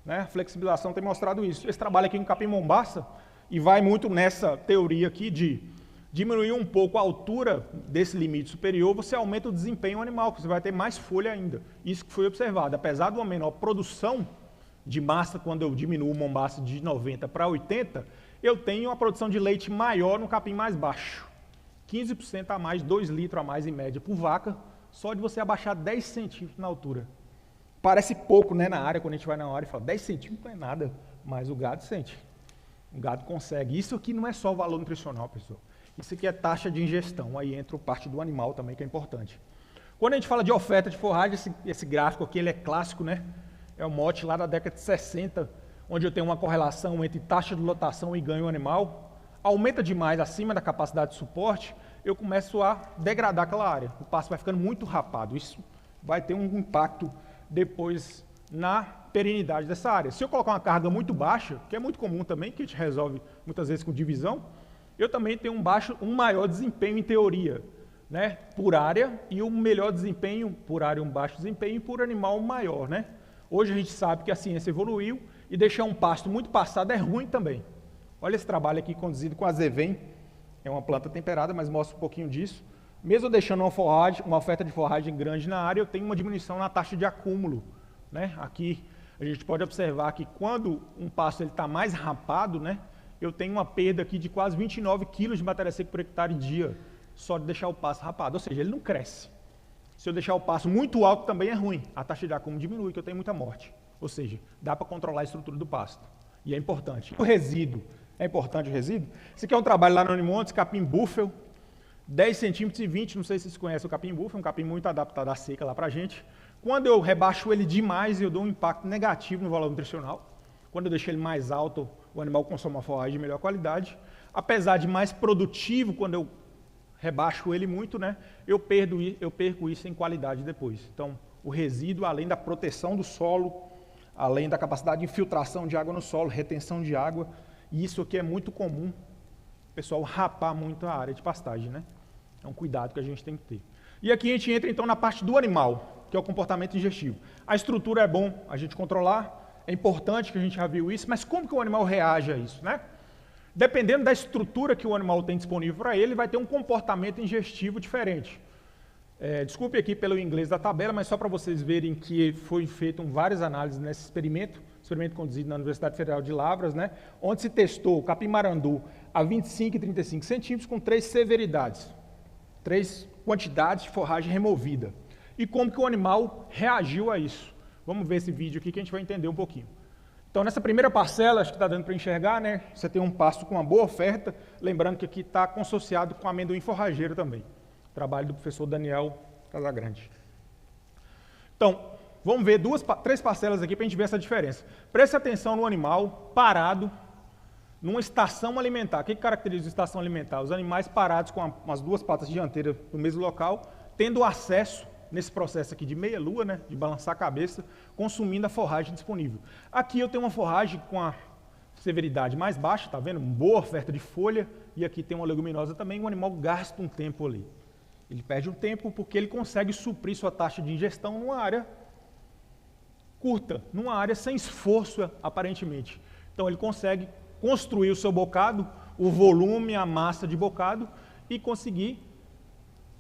Né? A flexibilização tem mostrado isso. Esse trabalho aqui no Capim Mombaça, e vai muito nessa teoria aqui de diminuir um pouco a altura desse limite superior, você aumenta o desempenho animal, você vai ter mais folha ainda. Isso que foi observado. Apesar de uma menor produção de massa, quando eu diminuo o Mombaça de 90 para 80, eu tenho uma produção de leite maior no capim mais baixo. 15% a mais, 2 litros a mais em média por vaca, só de você abaixar 10 centímetros na altura. Parece pouco, né, na área, quando a gente vai na área e fala 10 centímetros não é nada, mas o gado sente. O gado consegue. Isso aqui não é só o valor nutricional, pessoal. Isso aqui é taxa de ingestão, aí entra parte do animal também, que é importante. Quando a gente fala de oferta de forragem, esse gráfico aqui ele é clássico, né? É o mote lá da década de 60, onde eu tenho uma correlação entre taxa de lotação e ganho animal. Aumenta demais acima da capacidade de suporte, eu começo a degradar aquela área. O pasto vai ficando muito rapado. Isso vai ter um impacto depois na perenidade dessa área. Se eu colocar uma carga muito baixa, que é muito comum também, que a gente resolve muitas vezes com divisão, eu também tenho um maior desempenho em teoria, né, por área, e um melhor desempenho por área, um baixo desempenho, e por animal maior, né? Hoje a gente sabe que a ciência evoluiu e deixar um pasto muito passado é ruim também. Olha esse trabalho aqui conduzido com a Zevem, é uma planta temperada, mas mostra um pouquinho disso. Mesmo deixando uma oferta de forragem grande na área, eu tenho uma diminuição na taxa de acúmulo, né? Aqui a gente pode observar que quando um pasto está mais rapado, né, eu tenho uma perda aqui de quase 29 quilos de matéria seca por hectare dia, só de deixar o pasto rapado, ou seja, ele não cresce. Se eu deixar o pasto muito alto também é ruim, a taxa de acúmulo diminui, que eu tenho muita morte. Ou seja, dá para controlar a estrutura do pasto. E é importante. O resíduo, é importante o resíduo? Esse aqui é um trabalho lá no Unimontes, capim búfalo, 10 centímetros e 20, não sei se vocês conhecem o capim búfalo, um capim muito adaptado à seca lá para a gente. Quando eu rebaixo ele demais, eu dou um impacto negativo no valor nutricional. Quando eu deixo ele mais alto, o animal consome uma forragem de melhor qualidade. Apesar de mais produtivo, quando eu rebaixo ele muito, né, eu perco isso em qualidade depois. Então, o resíduo, além da proteção do solo, além da capacidade de infiltração de água no solo, retenção de água, e isso aqui é muito comum, o pessoal rapar muito a área de pastagem, né? É um cuidado que a gente tem que ter. E aqui a gente entra então na parte do animal, que é o comportamento ingestivo. A estrutura é bom a gente controlar, é importante que a gente já viu isso, mas como que o animal reage a isso, né? Dependendo da estrutura que o animal tem disponível para ele, vai ter um comportamento ingestivo diferente. Desculpe aqui pelo inglês da tabela, mas só para vocês verem que foi feito várias análises nesse experimento conduzido na Universidade Federal de Lavras, né, onde se testou o capim-marandu a 25 e 35 centímetros com 3 severidades, 3 quantidades de forragem removida. E como que o animal reagiu a isso? Vamos ver esse vídeo aqui que a gente vai entender um pouquinho. Então, nessa primeira parcela, acho que está dando para enxergar, né? Você tem um pasto com uma boa oferta, lembrando que aqui está consociado com amendoim forrageiro também. Trabalho do professor Daniel Casagrande. Então, vamos ver 3 parcelas aqui para a gente ver essa diferença. Preste atenção no animal parado, numa estação alimentar. O que caracteriza a estação alimentar? Os animais parados com as 2 patas dianteiras no mesmo local, tendo acesso nesse processo aqui de meia-lua, né, de balançar a cabeça, consumindo a forragem disponível. Aqui eu tenho uma forragem com a severidade mais baixa, tá vendo? Uma boa oferta de folha, e aqui tem uma leguminosa também, o animal gasta um tempo ali. Ele perde um tempo porque ele consegue suprir sua taxa de ingestão numa área curta, numa área sem esforço, aparentemente. Então ele consegue construir o seu bocado, o volume, a massa de bocado, e conseguir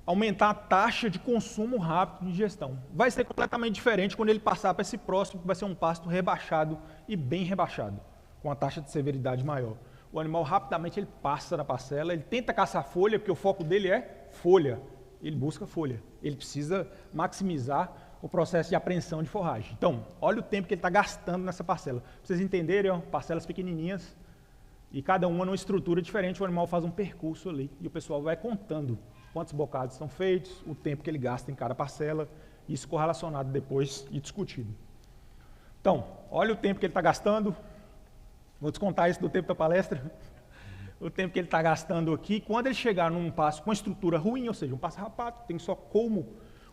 aumentar a taxa de consumo rápido de ingestão. Vai ser completamente diferente quando ele passar para esse próximo, que vai ser um pasto rebaixado e bem rebaixado, com a taxa de severidade maior. O animal rapidamente ele passa na parcela, ele tenta caçar folha, porque o foco dele é folha. Ele busca folha. Ele precisa maximizar o processo de apreensão de forragem. Então, olha o tempo que ele está gastando nessa parcela. Para vocês entenderem, ó, parcelas pequenininhas, e cada uma numa estrutura diferente, o animal faz um percurso ali, e o pessoal vai contando quantos bocados são feitos, o tempo que ele gasta em cada parcela, isso correlacionado depois e discutido. Então, olha o tempo que ele está gastando, vou descontar isso do tempo da palestra, o tempo que ele está gastando aqui. Quando ele chegar num pasto com estrutura ruim, ou seja, um pasto rapado, tem só colmo,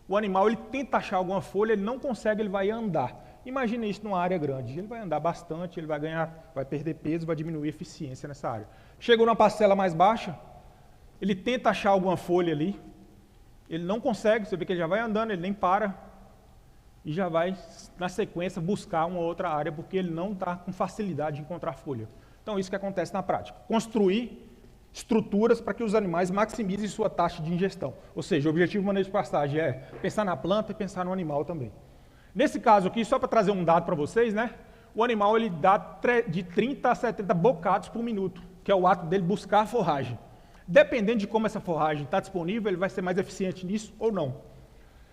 o animal ele tenta achar alguma folha, ele não consegue, ele vai andar. Imagina isso numa área grande, ele vai andar bastante, ele vai ganhar, vai perder peso, vai diminuir a eficiência nessa área. Chegou numa parcela mais baixa, ele tenta achar alguma folha ali, ele não consegue, você vê que ele já vai andando, ele nem para, e já vai, na sequência, buscar uma outra área, porque ele não está com facilidade de encontrar folha. Então, isso que acontece na prática. Construir estruturas para que os animais maximizem sua taxa de ingestão. Ou seja, o objetivo do manejo de pastagem é pensar na planta e pensar no animal também. Nesse caso aqui, só para trazer um dado para vocês, né? O animal ele dá de 30 a 70 bocados por minuto, que é o ato dele buscar a forragem. Dependendo de como essa forragem está disponível, ele vai ser mais eficiente nisso ou não.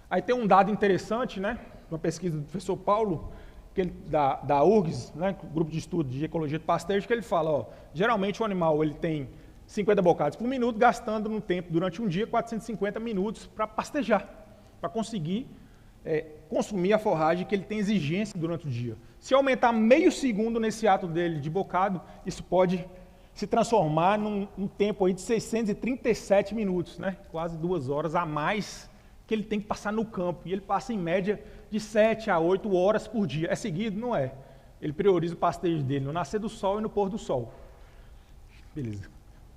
Aí tem um dado interessante, né? Uma pesquisa do professor Paulo, que ele, da URGS, né? Grupo de Estudo de Ecologia de Pastejo, que ele fala, ó, geralmente o animal ele tem 50 bocados por minuto, gastando no tempo, durante um dia, 450 minutos para pastejar, para conseguir consumir a forragem que ele tem exigência durante o dia. Se aumentar meio segundo nesse ato dele de bocado, isso pode se transformar num tempo aí de 637 minutos, né? Quase 2 horas a mais que ele tem que passar no campo. E ele passa em média de 7 a 8 horas por dia. É seguido? Não é. Ele prioriza o pastejo dele no nascer do sol e no pôr do sol. Beleza.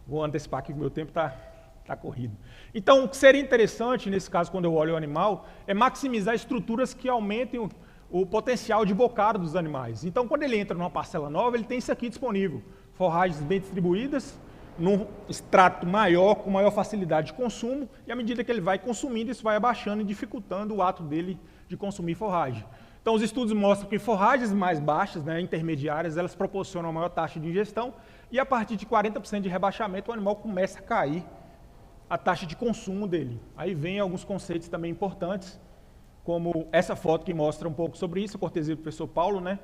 Vou antecipar aqui que o meu tempo está corrido. Então, o que seria interessante, nesse caso, quando eu olho o animal, é maximizar estruturas que aumentem o potencial de bocado dos animais. Então, quando ele entra numa parcela nova, ele tem isso aqui disponível. Forragens bem distribuídas, num extrato maior, com maior facilidade de consumo, e à medida que ele vai consumindo, isso vai abaixando e dificultando o ato dele de consumir forragem. Então, os estudos mostram que forragens mais baixas, né, intermediárias, elas proporcionam uma maior taxa de ingestão, e a partir de 40% de rebaixamento, o animal começa a cair a taxa de consumo dele. Aí vem alguns conceitos também importantes, como essa foto que mostra um pouco sobre isso, a cortesia do professor Paulo, né,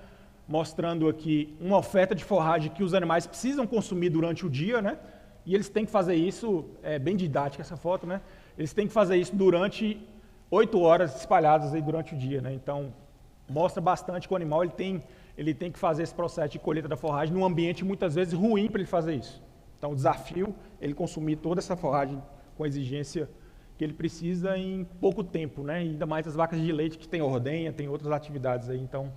mostrando aqui uma oferta de forragem que os animais precisam consumir durante o dia, né, e eles têm que fazer isso, é bem didática essa foto, né, eles têm que fazer isso durante 8 horas espalhadas aí durante o dia, né, então mostra bastante que o animal ele tem que fazer esse processo de colheita da forragem num ambiente muitas vezes ruim para ele fazer isso. Então o desafio é ele consumir toda essa forragem com a exigência que ele precisa em pouco tempo, né, ainda mais as vacas de leite que tem ordenha, tem outras atividades aí, então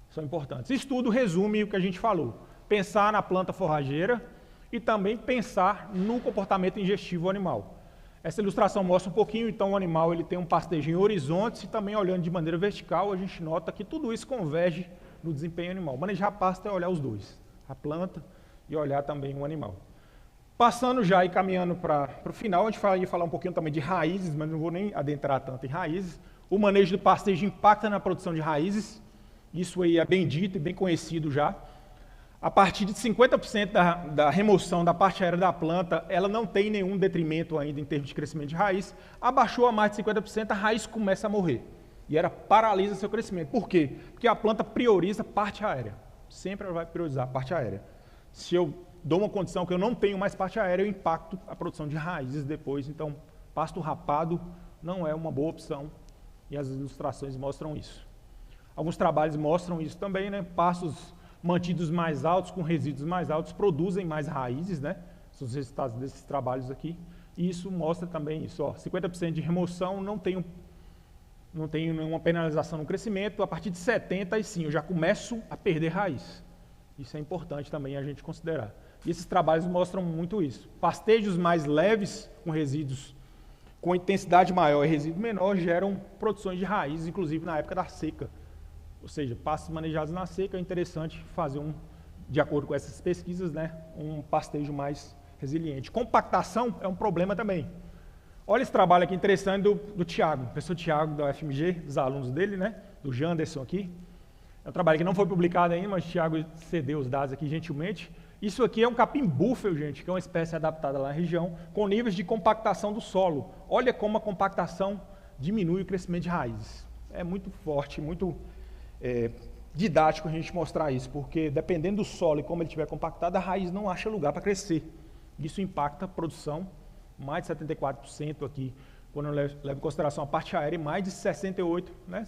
são importantes. Esse estudo resume o que a gente falou. Pensar na planta forrageira e também pensar no comportamento ingestivo animal. Essa ilustração mostra um pouquinho, então o animal ele tem um pastejo em horizontes e também olhando de maneira vertical, a gente nota que tudo isso converge no desempenho animal. Manejar a pasta é olhar os dois, a planta e olhar também o animal. Passando já e caminhando para o final, a gente ia falar um pouquinho também de raízes, mas não vou nem adentrar tanto em raízes. O manejo do pastejo impacta na produção de raízes. Isso aí é bem dito e bem conhecido já. A partir de 50% da remoção da parte aérea da planta, ela não tem nenhum detrimento ainda em termos de crescimento de raiz. Abaixou a mais de 50%, a raiz começa a morrer. E ela paralisa seu crescimento. Por quê? Porque a planta prioriza a parte aérea. Sempre ela vai priorizar a parte aérea. Se eu dou uma condição que eu não tenho mais parte aérea, eu impacto a produção de raízes depois. Então, pasto rapado não é uma boa opção. E as ilustrações mostram isso. Alguns trabalhos mostram isso também, né? Pastos mantidos mais altos, com resíduos mais altos, produzem mais raízes, né? São os resultados desses trabalhos aqui. E isso mostra também isso, ó, 50% de remoção, não tenho nenhuma penalização no crescimento, a partir de 70% aí sim, eu já começo a perder raiz. Isso é importante também a gente considerar. E esses trabalhos mostram muito isso. Pastejos mais leves, com resíduos com intensidade maior e resíduo menor, geram produções de raízes, inclusive na época da seca. Ou seja, pastos manejados na seca, é interessante fazer de acordo com essas pesquisas, né, um pastejo mais resiliente. Compactação é um problema também. Olha esse trabalho aqui interessante do Tiago, o professor Tiago da UFMG, dos alunos dele, né, do Janderson aqui. É um trabalho que não foi publicado ainda, mas o Tiago cedeu os dados aqui gentilmente. Isso aqui é um capim búfalo, gente, que é uma espécie adaptada lá na região, com níveis de compactação do solo. Olha como a compactação diminui o crescimento de raízes. É muito forte, muito didático a gente mostrar isso, porque dependendo do solo e como ele estiver compactado, a raiz não acha lugar para crescer. Isso impacta a produção, mais de 74% aqui, quando eu levo em consideração a parte aérea, e mais de 68%, né,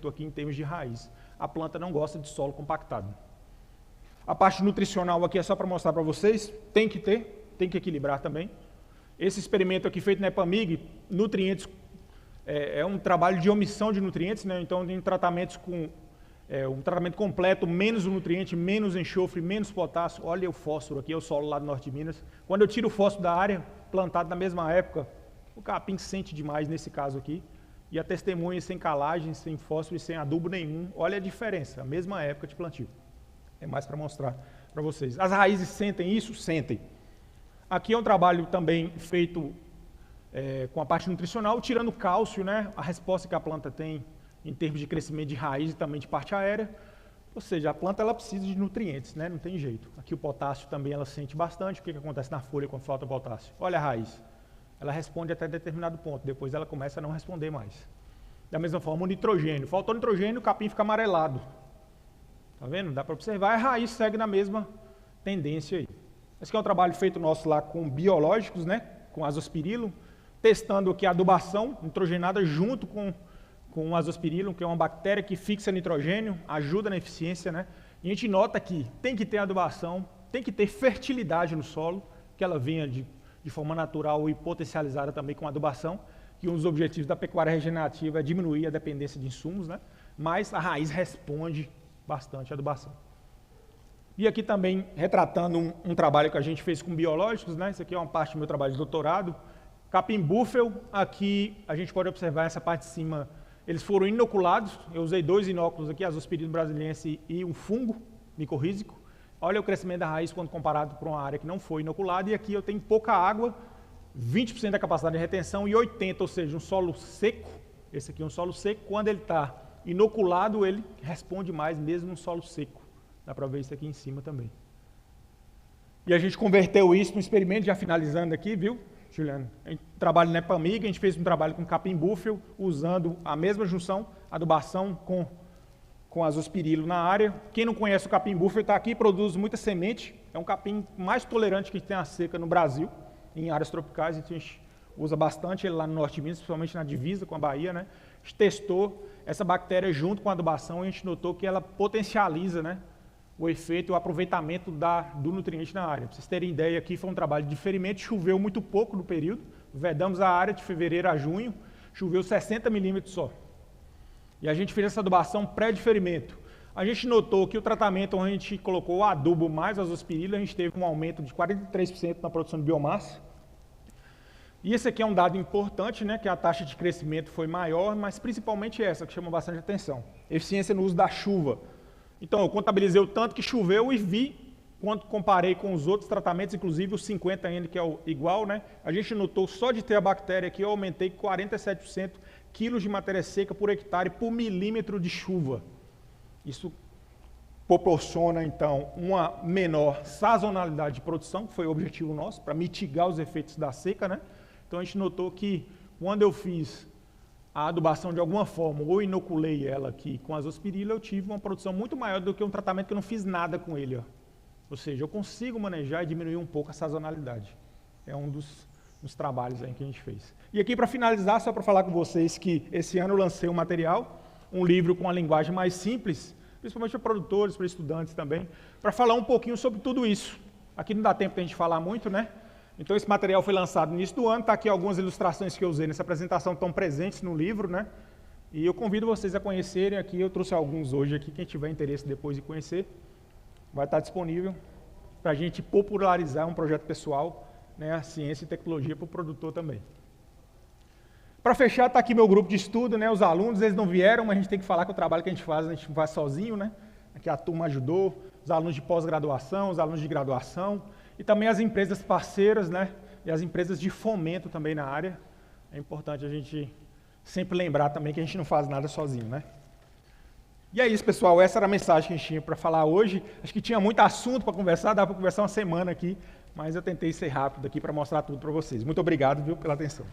aqui em termos de raiz. A planta não gosta de solo compactado. A parte nutricional aqui é só para mostrar para vocês, tem que equilibrar também. Esse experimento aqui feito na EPAMIG, nutrientes, é um trabalho de omissão de nutrientes, né? Então tem tratamentos com um tratamento completo, menos o nutriente, menos enxofre, menos potássio. Olha o fósforo aqui, é o solo lá do norte de Minas. Quando eu tiro o fósforo da área, plantado na mesma época, o capim sente demais nesse caso aqui. E a testemunha sem calagem, sem fósforo e sem adubo nenhum. Olha a diferença, a mesma época de plantio. É mais para mostrar para vocês. As raízes sentem isso? Sentem. Aqui é um trabalho também feito com a parte nutricional, tirando cálcio, né? A resposta que a planta tem em termos de crescimento de raiz e também de parte aérea. Ou seja, a planta ela precisa de nutrientes, né? Não tem jeito. Aqui o potássio também ela sente bastante. O que acontece na folha quando falta potássio? Olha a raiz. Ela responde até determinado ponto, depois ela começa a não responder mais. Da mesma forma, o nitrogênio. Faltou nitrogênio, o capim fica amarelado. Tá vendo? Dá para observar, a raiz segue na mesma tendência aí. Esse aqui é um trabalho feito nosso lá com biológicos, né? Com azospirillum, testando aqui a adubação nitrogenada junto com o azospirillum, que é uma bactéria que fixa nitrogênio, ajuda na eficiência, né? E a gente nota que tem que ter adubação, tem que ter fertilidade no solo, que ela venha de forma natural e potencializada também com adubação, que um dos objetivos da pecuária regenerativa é diminuir a dependência de insumos, né? Mas a raiz responde bastante à adubação. E aqui também retratando um trabalho que a gente fez com biológicos, né? Isso aqui é uma parte do meu trabalho de doutorado. Capim búfalo, aqui a gente pode observar essa parte de cima, eles foram inoculados, eu usei 2 inóculos aqui, Azospirillum brasiliense e um fungo micorrízico. Olha o crescimento da raiz quando comparado para uma área que não foi inoculada, e aqui eu tenho pouca água, 20% da capacidade de retenção e 80%, ou seja, um solo seco, esse aqui é um solo seco, quando ele está inoculado, ele responde mais mesmo no solo seco. Dá para ver isso aqui em cima também. E a gente converteu isso no experimento, já finalizando aqui, viu, Juliano? A gente trabalha na EPAMIG, a gente fez um trabalho com capim búfalo, usando a mesma junção, adubação com azospirillum na área. Quem não conhece o capim búfalo está aqui, produz muita semente, é um capim mais tolerante que tem a seca no Brasil, em áreas tropicais, então a gente usa bastante ele lá no norte de Minas, principalmente na divisa com a Bahia, né? A gente testou essa bactéria junto com a adubação e a gente notou que ela potencializa, né, o efeito e o aproveitamento do nutriente na área. Para vocês terem ideia, aqui foi um trabalho de ferimento, choveu muito pouco no período, vedamos a área de fevereiro a junho, choveu 60 milímetros só. E a gente fez essa adubação pré-diferimento. A gente notou que o tratamento onde a gente colocou o adubo mais azospirillum, a gente teve um aumento de 43% na produção de biomassa. E esse aqui é um dado importante, né, que a taxa de crescimento foi maior, mas principalmente essa, que chama bastante atenção. Eficiência no uso da chuva. Então, eu contabilizei o tanto que choveu e vi, quando comparei com os outros tratamentos, inclusive o 50N, que é o igual, né, a gente notou, só de ter a bactéria aqui, eu aumentei 47% quilos de matéria seca por hectare por milímetro de chuva. Isso proporciona, então, uma menor sazonalidade de produção, que foi o objetivo nosso, para mitigar os efeitos da seca, né? Então, a gente notou que, quando eu fiz a adubação de alguma forma, ou inoculei ela aqui com azospirillum, eu tive uma produção muito maior do que um tratamento que eu não fiz nada com ele. Ó. Ou seja, eu consigo manejar e diminuir um pouco a sazonalidade. É um dos trabalhos aí que a gente fez. E aqui, para finalizar, só para falar com vocês que esse ano eu lancei um material, um livro com uma linguagem mais simples, principalmente para produtores, para estudantes também, para falar um pouquinho sobre tudo isso. Aqui não dá tempo de a gente falar muito, né? Então esse material foi lançado no início do ano, está aqui algumas ilustrações que eu usei nessa apresentação, estão presentes no livro, né? E eu convido vocês a conhecerem aqui, eu trouxe alguns hoje aqui, quem tiver interesse depois de conhecer, vai estar disponível para a gente popularizar um projeto pessoal, né, a ciência e tecnologia para o produtor também. Para fechar, está aqui meu grupo de estudo, né, os alunos, eles não vieram, mas a gente tem que falar que o trabalho que a gente não faz sozinho, né? Aqui a turma ajudou, os alunos de pós-graduação, os alunos de graduação, e também as empresas parceiras, né, e as empresas de fomento também na área. É importante a gente sempre lembrar também que a gente não faz nada sozinho, né? E é isso, pessoal, essa era a mensagem que a gente tinha para falar hoje. Acho que tinha muito assunto para conversar, dava para conversar uma semana aqui, mas eu tentei ser rápido aqui para mostrar tudo para vocês. Muito obrigado, viu, pela atenção.